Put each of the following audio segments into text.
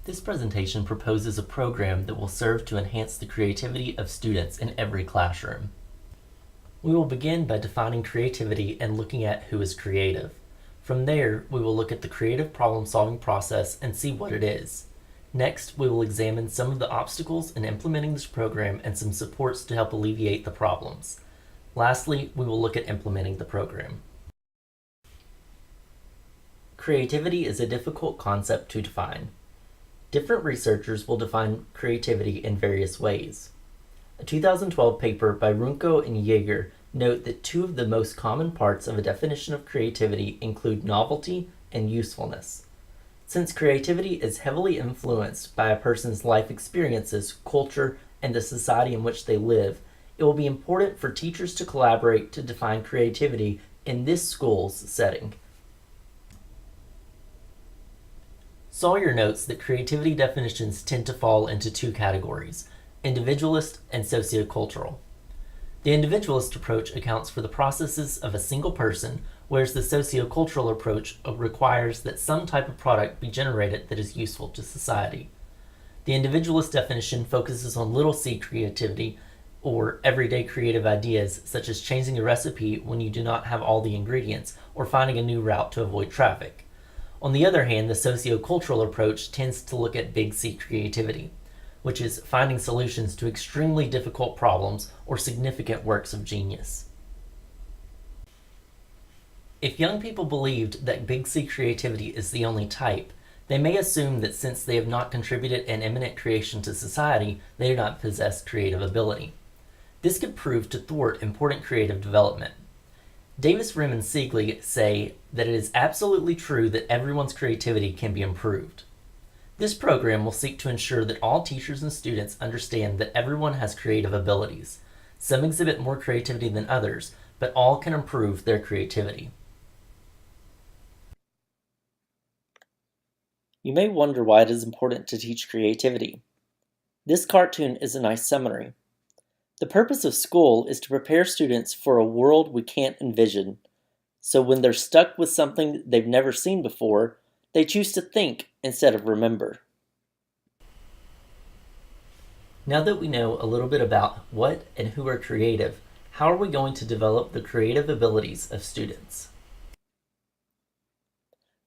This presentation proposes a program that will serve to enhance the creativity of students in every classroom. We will begin by defining creativity and looking at who is creative. From there, we will look at the creative problem-solving process and see what it is. Next, we will examine some of the obstacles in implementing this program and some supports to help alleviate the problems. Lastly, we will look at implementing the program. Creativity is a difficult concept to define. Different researchers will define creativity in various ways. A 2012 paper by Runco and Jaeger note that two of the most common parts of a definition of creativity include novelty and usefulness. Since creativity is heavily influenced by a person's life experiences, culture, and the society in which they live, it will be important for teachers to collaborate to define creativity in this school's setting. SAWYER notes that creativity definitions tend to fall into two categories, individualist and sociocultural. The individualist approach accounts for the processes of a single person, whereas the sociocultural approach requires that some type of product be generated that is useful to society. The individualist definition focuses on little c creativity, or everyday creative ideas such as changing a recipe when you do not have all the ingredients, or finding a new route to avoid traffic. On the other hand, the sociocultural approach tends to look at big C creativity, which is finding solutions to extremely difficult problems or significant works of genius. If young people believed that big C creativity is the only type, they may assume that since they have not contributed an eminent creation to society, they do not possess creative ability. This could prove to thwart important creative development. Davis, Rim, and Siegley say that it is absolutely true that everyone's creativity can be improved. This program will seek to ensure that all teachers and students understand that everyone has creative abilities. Some exhibit more creativity than others, but all can improve their creativity. You may wonder why it is important to teach creativity. This cartoon is a nice summary. The purpose of school is to prepare students for a world we can't envision. So when they're stuck with something they've never seen before, they choose to think instead of remember. Now that we know a little bit about what and who are creative, how are we going to develop the creative abilities of students?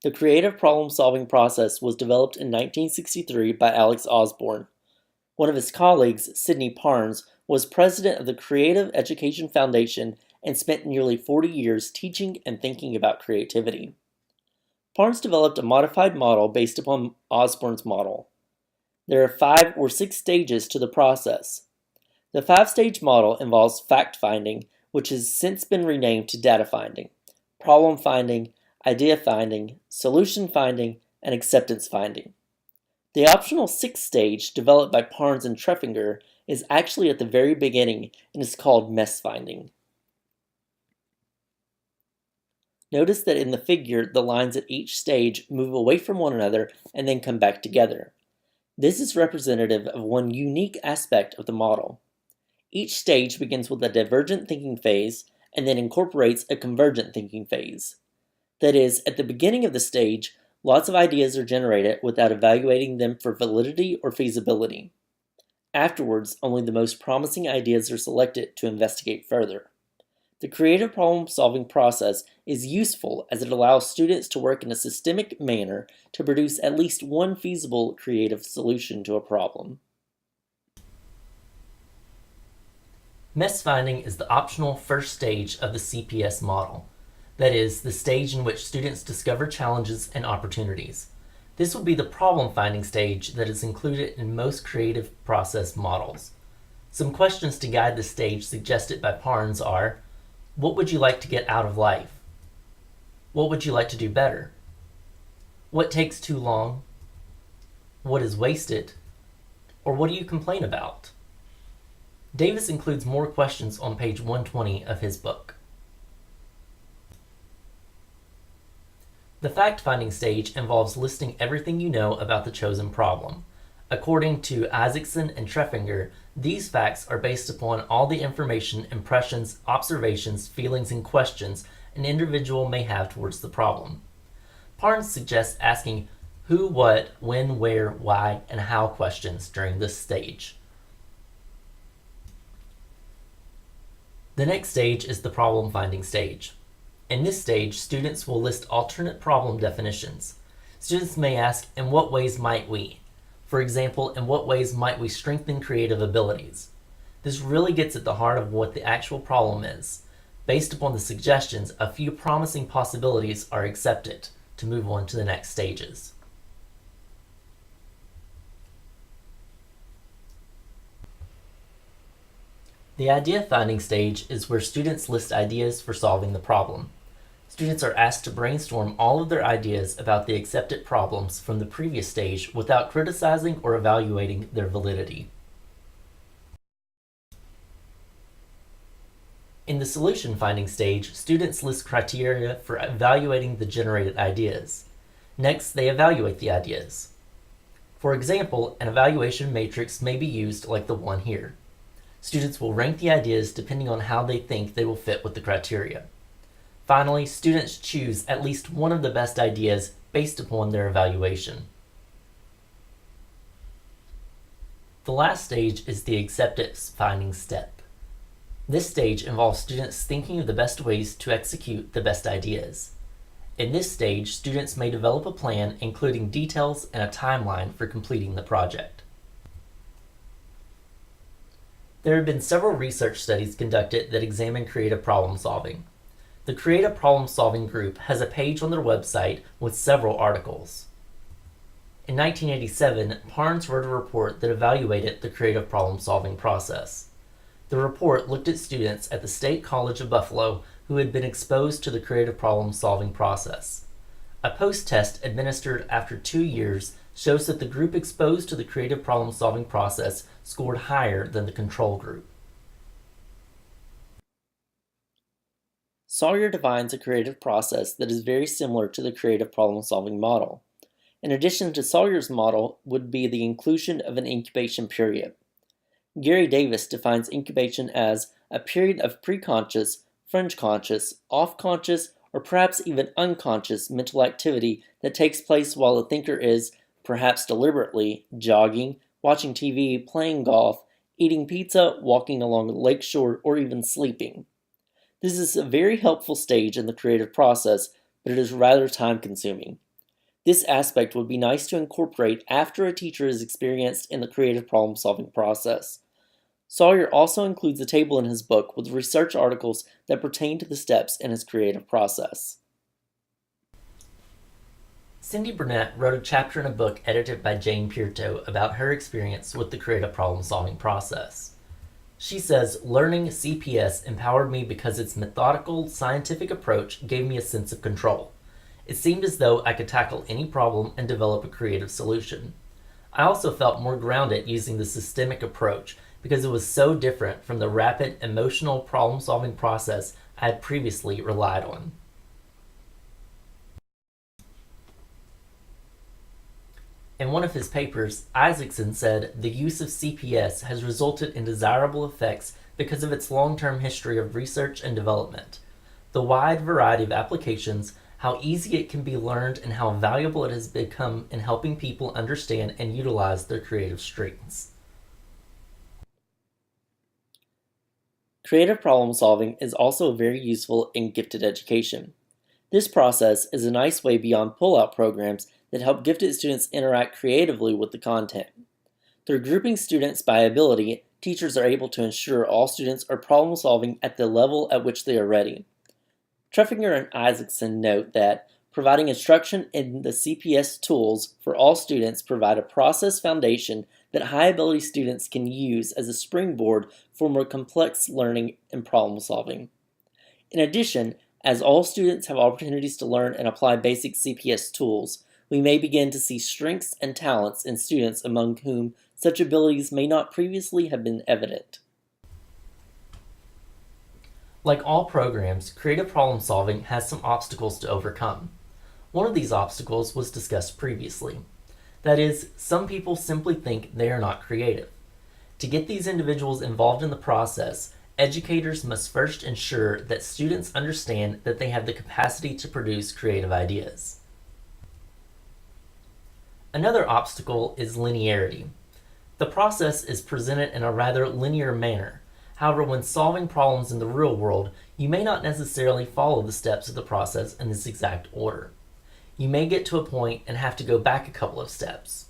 The creative problem-solving process was developed in 1963 by Alex Osborne. One of his colleagues, Sidney Parnes, was president of the Creative Education Foundation and spent nearly 40 years teaching and thinking about creativity. Parnes developed a modified model based upon Osborne's model. There are 5 or 6 stages to the process. The 5-stage model involves fact-finding, which has since been renamed to data finding, problem finding, idea finding, solution finding, and acceptance finding. The optional 6th stage, developed by Parnes and Treffinger, is actually at the very beginning and is called mess finding. Notice that in the figure, the lines at each stage move away from one another and then come back together. This is representative of one unique aspect of the model. Each stage begins with a divergent thinking phase and then incorporates a convergent thinking phase. That is, at the beginning of the stage, lots of ideas are generated without evaluating them for validity or feasibility. Afterwards, only the most promising ideas are selected to investigate further. The creative problem-solving process is useful as it allows students to work in a systemic manner to produce at least one feasible creative solution to a problem. Mess finding is the optional first stage of the CPS model. That is, the stage in which students discover challenges and opportunities. This will be the problem-finding stage that is included in most creative process models. Some questions to guide the stage suggested by Parnes are: what would you like to get out of life? What would you like to do better? What takes too long? What is wasted? Or what do you complain about? Davis includes more questions on page 120 of his book. The fact-finding stage involves listing everything you know about the chosen problem. According to ISAKSEN and Treffinger, these facts are based upon all the information, impressions, observations, feelings, and questions an individual may have towards the problem. Parnes suggests asking, who, what, when, where, why, and how questions during this stage. The next stage is the problem finding stage. In this stage, students will list alternate problem definitions. Students may ask, in what ways might we? For example, in what ways might we strengthen creative abilities? This really gets at the heart of what the actual problem is. Based upon the suggestions, a few promising possibilities are accepted to move on to the next stages. The idea finding stage is where students list ideas for solving the problem. Students are asked to brainstorm all of their ideas about the accepted problems from the previous stage without criticizing or evaluating their validity. In the solution finding stage, students list criteria for evaluating the generated ideas. Next, they evaluate the ideas. For example, an evaluation matrix may be used like the one here. Students will rank the ideas depending on how they think they will fit with the criteria. Finally, students choose at least one of the best ideas based upon their evaluation. The last stage is the acceptance finding step. This stage involves students thinking of the best ways to execute the best ideas. In this stage, students may develop a plan including details and a timeline for completing the project. There have been several research studies conducted that examine creative problem solving. The Creative Problem Solving Group has a page on their website with several articles. In 1987, Parnes wrote a report that evaluated the creative problem solving process. The report looked at students at the State College of Buffalo who had been exposed to the creative problem solving process. A post-test administered after 2 years shows that the group exposed to the creative problem solving process scored higher than the control group. Sawyer defines a creative process that is very similar to the creative problem solving model. In addition to Sawyer's model would be the inclusion of an incubation period. Gary Davis defines incubation as a period of preconscious, fringe conscious, off-conscious, or perhaps even unconscious mental activity that takes place while the thinker is, perhaps deliberately, jogging, watching TV, playing golf, eating pizza, walking along the lakeshore, or even sleeping. This is a very helpful stage in the creative process, but it is rather time-consuming. This aspect would be nice to incorporate after a teacher is experienced in the creative problem-solving process. Sawyer also includes a table in his book with research articles that pertain to the steps in his creative process. Cindy Burnett wrote a chapter in a book edited by Jane Pierto about her experience with the creative problem-solving process. She says, learning CPS empowered me because its methodical, scientific approach gave me a sense of control. It seemed as though I could tackle any problem and develop a creative solution. I also felt more grounded using the systemic approach because it was so different from the rapid, emotional problem-solving process I had previously relied on. In one of his papers, ISAKSEN said the use of CPS has resulted in desirable effects because of its long-term history of research and development, the wide variety of applications, how easy it can be learned, and how valuable it has become in helping people understand and utilize their creative strengths. Creative problem solving is also very useful in gifted education. This process is a nice way beyond pull-out programs that help gifted students interact creatively with the content. Through grouping students by ability, teachers are able to ensure all students are problem solving at the level at which they are ready. Treffinger and ISAKSEN note that providing instruction in the CPS tools for all students provide a process foundation that high-ability students can use as a springboard for more complex learning and problem solving. In addition, as all students have opportunities to learn and apply basic CPS tools, we may begin to see strengths and talents in students among whom such abilities may not previously have been evident. Like all programs, creative problem solving has some obstacles to overcome. One of these obstacles was discussed previously. That is, some people simply think they are not creative. To get these individuals involved in the process, educators must first ensure that students understand that they have the capacity to produce creative ideas. Another obstacle is linearity. The process is presented in a rather linear manner. However, when solving problems in the real world, you may not necessarily follow the steps of the process in this exact order. You may get to a point and have to go back a couple of steps.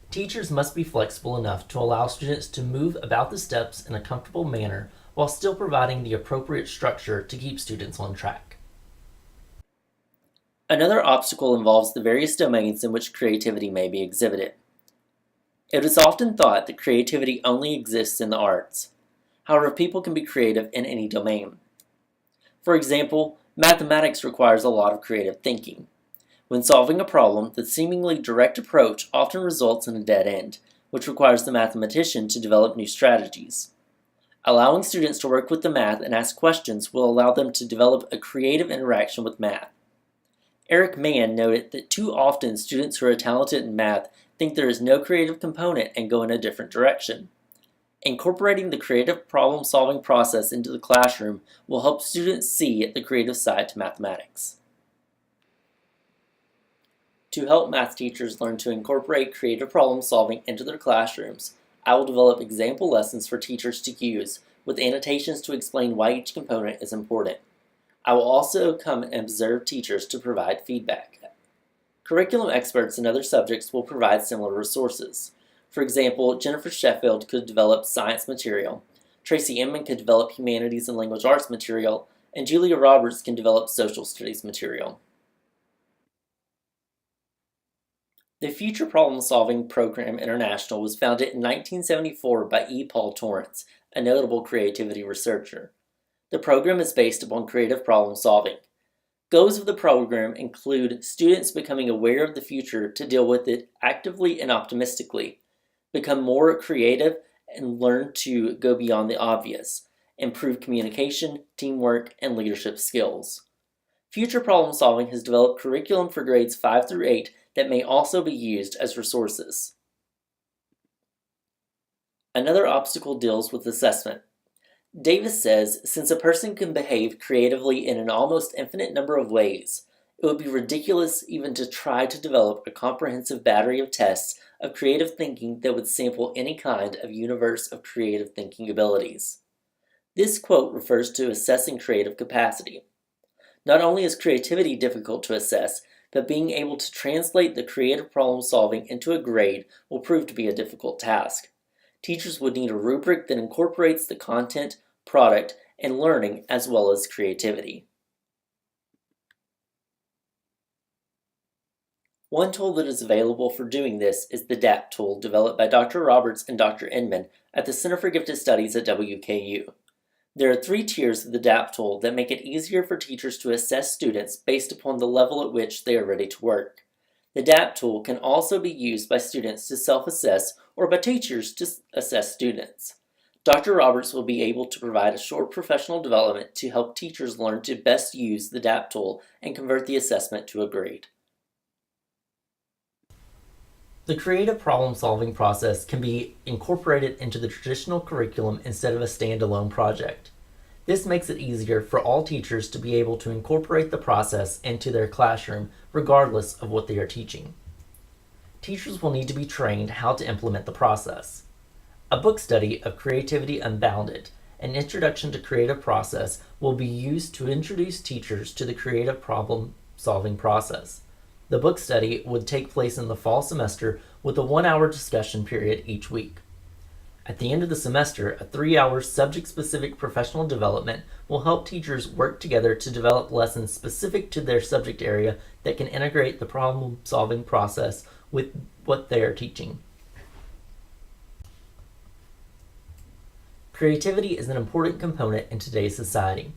Teachers must be flexible enough to allow students to move about the steps in a comfortable manner while still providing the appropriate structure to keep students on track. Another obstacle involves the various domains in which creativity may be exhibited. It is often thought that creativity only exists in the arts. However, people can be creative in any domain. For example, mathematics requires a lot of creative thinking. When solving a problem, the seemingly direct approach often results in a dead end, which requires the mathematician to develop new strategies. Allowing students to work with the math and ask questions will allow them to develop a creative interaction with math. Eric Mann noted that too often students who are talented in math think there is no creative component and go in a different direction. Incorporating the creative problem-solving process into the classroom will help students see the creative side to mathematics. To help math teachers learn to incorporate creative problem-solving into their classrooms, I will develop example lessons for teachers to use, with annotations to explain why each component is important. I will also come and observe teachers to provide feedback. Curriculum experts in other subjects will provide similar resources. For example, Jennifer Sheffield could develop science material, Tracy Inman could develop humanities and language arts material, and Julia Roberts can develop social studies material. The Future Problem Solving Program International was founded in 1974 by E. Paul Torrance, a notable creativity researcher. The program is based upon creative problem solving. Goals of the program include students becoming aware of the future to deal with it actively and optimistically, become more creative and learn to go beyond the obvious, improve communication, teamwork, and leadership skills. Future Problem Solving has developed curriculum for grades 5 through 8 that may also be used as resources. Another obstacle deals with assessment. Davis says, since a person can behave creatively in an almost infinite number of ways, it would be ridiculous even to try to develop a comprehensive battery of tests of creative thinking that would sample any kind of universe of creative thinking abilities. This quote refers to assessing creative capacity. Not only is creativity difficult to assess, but being able to translate the creative problem solving into a grade will prove to be a difficult task. Teachers would need a rubric that incorporates the content, product, and learning as well as creativity. One tool that is available for doing this is the DAP tool developed by Dr. Roberts and Dr. Inman at the Center for Gifted Studies at WKU. There are 3 tiers of the DAP tool that make it easier for teachers to assess students based upon the level at which they are ready to work. The DAP tool can also be used by students to self-assess or by teachers to assess students. Dr. Roberts will be able to provide a short professional development to help teachers learn to best use the DAP tool and convert the assessment to a grade. The creative problem-solving process can be incorporated into the traditional curriculum instead of a standalone project. This makes it easier for all teachers to be able to incorporate the process into their classroom regardless of what they are teaching. Teachers will need to be trained how to implement the process. A book study of Creativity Unbounded, an introduction to creative process, will be used to introduce teachers to the creative problem-solving process. The book study would take place in the fall semester with a 1-hour discussion period each week. At the end of the semester, a 3-hour subject-specific professional development will help teachers work together to develop lessons specific to their subject area that can integrate the problem-solving process with what they are teaching. Creativity is an important component in today's society.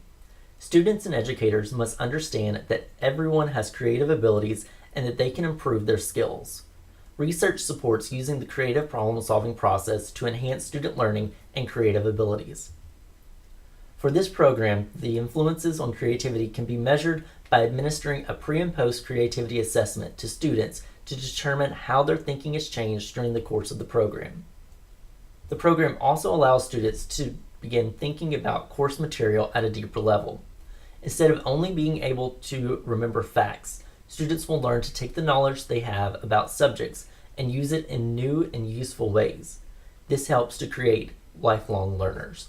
Students and educators must understand that everyone has creative abilities and that they can improve their skills. Research supports using the creative problem-solving process to enhance student learning and creative abilities. For this program, the influences on creativity can be measured by administering a pre- and post-creativity assessment to students to determine how their thinking has changed during the course of the program. The program also allows students to begin thinking about course material at a deeper level. Instead of only being able to remember facts, students will learn to take the knowledge they have about subjects and use it in new and useful ways. This helps to create lifelong learners.